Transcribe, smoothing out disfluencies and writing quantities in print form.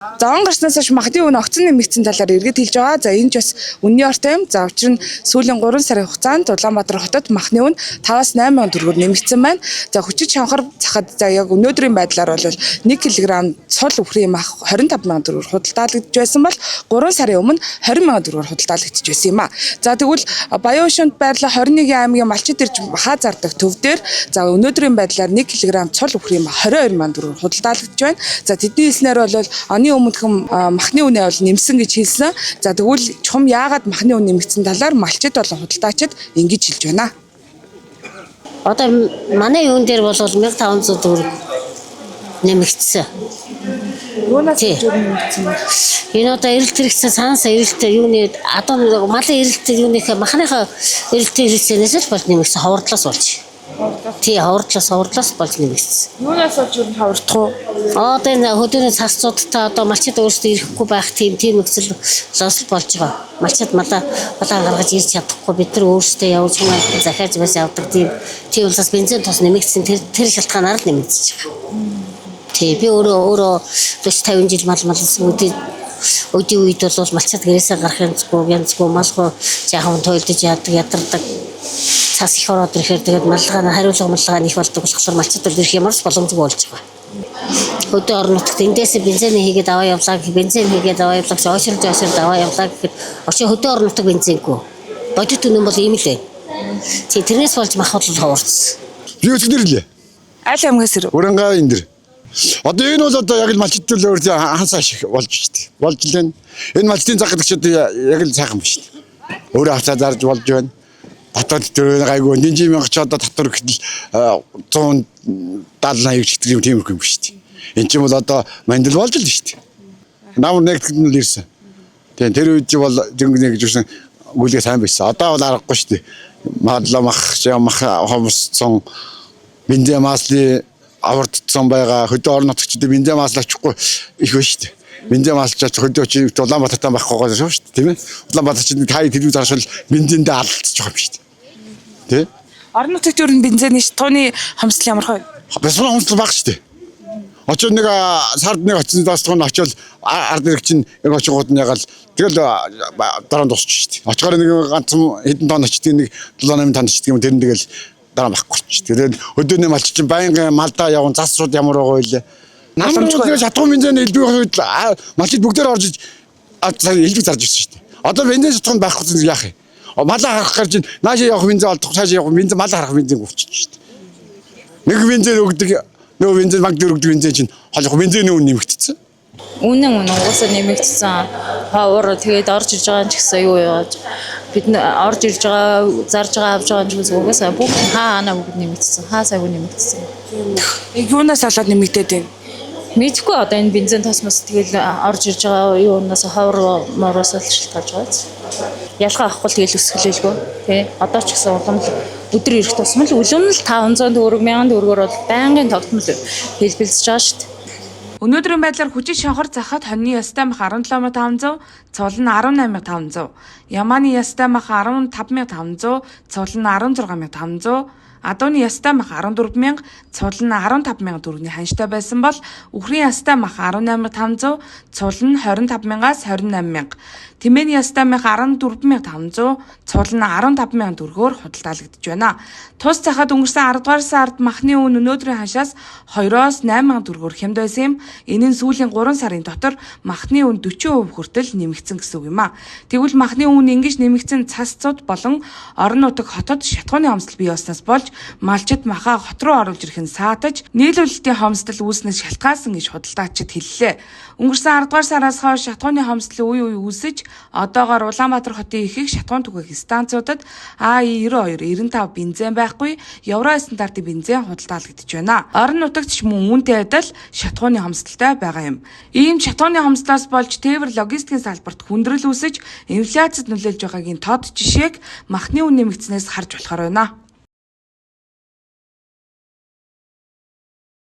Зовон гарснаас хойш махны үн огцон нэмэгдсэн талаар иргэд хэлж байгаа. За энэ ч бас үнний ортой юм. За учир нь сүүлийн 3 сарын хугацаанд Улаанбаатар хотод махны үн 5-8 мянган төгрөгөөр нэмэгдсэн байна. За хүчит шанхар захад за яг өнөөдрийн байдлаар бол 1 кг цул үхрийн мах 25 мянган төгрөгөөр худалдаалагдж байсан бол 3 сарын өмнө 20 мянган төгрөгөөр худалдаалагдж байсан юм а. За тэгвэл Баян Хөшөөнд байрлах 21 аймгийн малчид ирж хаа зардаг төв дээр за өнөөдрийн байдлаар 1 кг цул үхрийн мах 22 мянган төгрөгөөр худалдаалагдж байна. За тэдний хэлснээр бол оны өмнөхөн махны үнэ бол нэмсэн гэж хэлсэн. За тэгвэл чухам яагаад махны үнэ нэмэгдсэн талаар малчид болон худалдаачид ингэж хэлж байна. Одоо манай юун дээр бол 1500 төгрөг нэмэгдсэн. Юунаас нэмэгдсэн бэ? Энэ одоо эрэлт хэрэгцээ санаасаа эрэлт юуны одоо малын эрэлт юуныхаа махныхаа эрэлт хэрэгцээнээс л болж нэмэгдсэн ховордлоос болж. Тий ховордлоос болж нэмэгдсэн. Юунаас болж юу ховордох уу? Одоо энэ хөдөөний цасцуудтай одоо малчид өөрсдөө ирэхгүй байх тийм нөхцөл болж байгаа. Малчид малаа гаргаж ирж чадахгүй бид нар өөрсдөө явж хүмүүс захиаж бас явдаг тийм улсаас бензин тос нэмэгдсэн тэр шалтгаанаар л нэмэгдэж байгаа. Тий би өөрөө 40-50 жил малсан өдийн үед бол малчид гэрээсээ гарахын янзгүй малхуу жаахан тойлдож ядардаг цас их ороод ирэхээр тэгээд хариулга их болдог болохоор малчид ирэх ямарч боломжгүй болж байгаа. Өдөө орон нутагт эндээс бензин хийгээд аваа явлаа ойшролж аваа явлаа гэхэд очиж хөдөө орон нутаг бензингүй бодит үнэн бол ийм л ээ. Тэрнээс болж мах бол ховорцсон. Би өчигдөр лээ. Аль аймгаас ирв? Урангаа энэ дэр. Одоо энэ бол одоо яг л малчид төлөөр хансаа шиг болж штэ. Болж лээ. Энэ малчдын цаг гэдэг чинь яг л сайхан биш. Өөрөө авцаа зарж болж байна. Татвар төлөв гайгүй 1 мянга ч одоо татвар гэтэл 170-80 ч гэдэг юм биш штэ. Энд чинь бол одоо мандал болж л штэ. Намар нэгтгэд нь л ирсэн. Тэгээ тэр үед бол дөнгөний гэж үсэн гүйлгээ сайн байсан. Одоо бол аргагүй штэ. Мадлаа мах хомсцсон бензин маслын авардсан байгаа хөдөө орон нутагчид бензин масл авчихгүй их байна штэ. Бензин маслч хөдөө чи Улаанбаатартаа байхгүй гоо шүү штэ тийм ээ. Улаанбаатарчид тай тэрүү заршил бензиндээ алдчихж байгаа юм штэ. Тэ? Орон нутагт юу н бензиний тооны хомсдол ямар хөө? Бясрын хомсдол баг штэ. Очоод нэг сард нэг очсон доостгоо очоод ард ирэх чинь яг очингууд нь ягаал тэгэл дараа нь дуусчих штэ. Очгоор нэг ганцхан хэдэн тонн очдөг нэг 7-8 тонн очдөг юм тэр нь тэгэл дараа байхгүй ч. Тэгээд өдөөний малч чинь байнга малдаа явсан засрууд ямар байгаа вэ? Намрамчгүй шатгуун бензин элбэг үед малчид бүгдээр орж элбэг зарж ирсэн шүү дээ. Одоо бензин шатгуун байхгүй яах юм? Малаа харах гэж наашаа явах бензин олдох цаашаа явах бензин малаа харах бензин өвчиж шүү дээ. Нэг бензин өгдөг нөгөө бензин банк дээр өгдөг бензин чинь хол бензиний үн нэмэгдсэн. Үнэн угаасаа нэмэгдсэн. Хавар тэгээд орж ирж байгаа ч гэсэн юу яаж бид орж ирж байгаа зарж байгаа авж байгаа ч гэсэн угаасаа бүх хаана бүгд нэмэгдсэн. Хаа сайгүй нэмэгдсэн. Юунаас болоод нэмэгдээд байна? Мэдгүй одоо энэ бензин тосмос тэгэл орж ирж байгаа юунаас хавар мороос л шалтгаалж байгаа. Ялгаа авахгүй тэгэл өсгөлөөлгөө тий. Одоо ч гэсэн улам өдөр ирэх тусмал үлэм л 500 төгрөг 1000 төгрөгөөр бол байнгын тогтмол хэлбэлцэж байгаа шүү дээ. Өнөөдрийн байдлаар хүчит шанхар захад хоньны ястай мах 17500, цул нь 18500, ямааны ястай мах 15500, цул нь 16500, адууны ястай мах 14000, цул нь 15000 төгрөгийн ханштай байсан бол үхрийн ястай мах 18500, цул нь 25000-аас 28000, тэмээний ястай мах 14500, цул нь 15000 төгрөгөөр худалдаалагдж байна. Тус захад өнгөрсөн 10 дугаар сард махны үн өнөөдрийн ханшаас 2-8 мянган төгрөгөөр хямд байсан юм. Энэ нь сүүлийн 3 сарын дотор махны үн 40% хүртэл нэмэгдсэн гэсэн үг юм а. Тэгвэл махны үн ингэж нэмэгдсэн цасцууд болон орон нутаг хотод шатгууны хомсдол бий болсноос болж малчид махаа хот руу оруулж ирэх нь саатаж нийлүүлэлтийн хомсдол үүснээс шалтгаалсан гэж худалдаачид хэллээ. Өнгөрсөн 10 дугаар сараас хойш шатгууны хомсдол үе үүсэж одоогоор Улаанбаатар хотын их шатгуун түгээх станцуудад АИ92 95 бензин байхгүй евро стандартын бензин худалдаалагдж байна. Орон нутагт ч мөн үүнтэй адил шатгууны хомсдолтой байгаа юм. Ийм шатгууны хомсдлоос болж тээвэр логистикийн салбарт хүндрэл үүсэж инфляцид нөлөөлж байгаагийн тод жишээг махны үн нэмэгдснээс харж болохоор байна.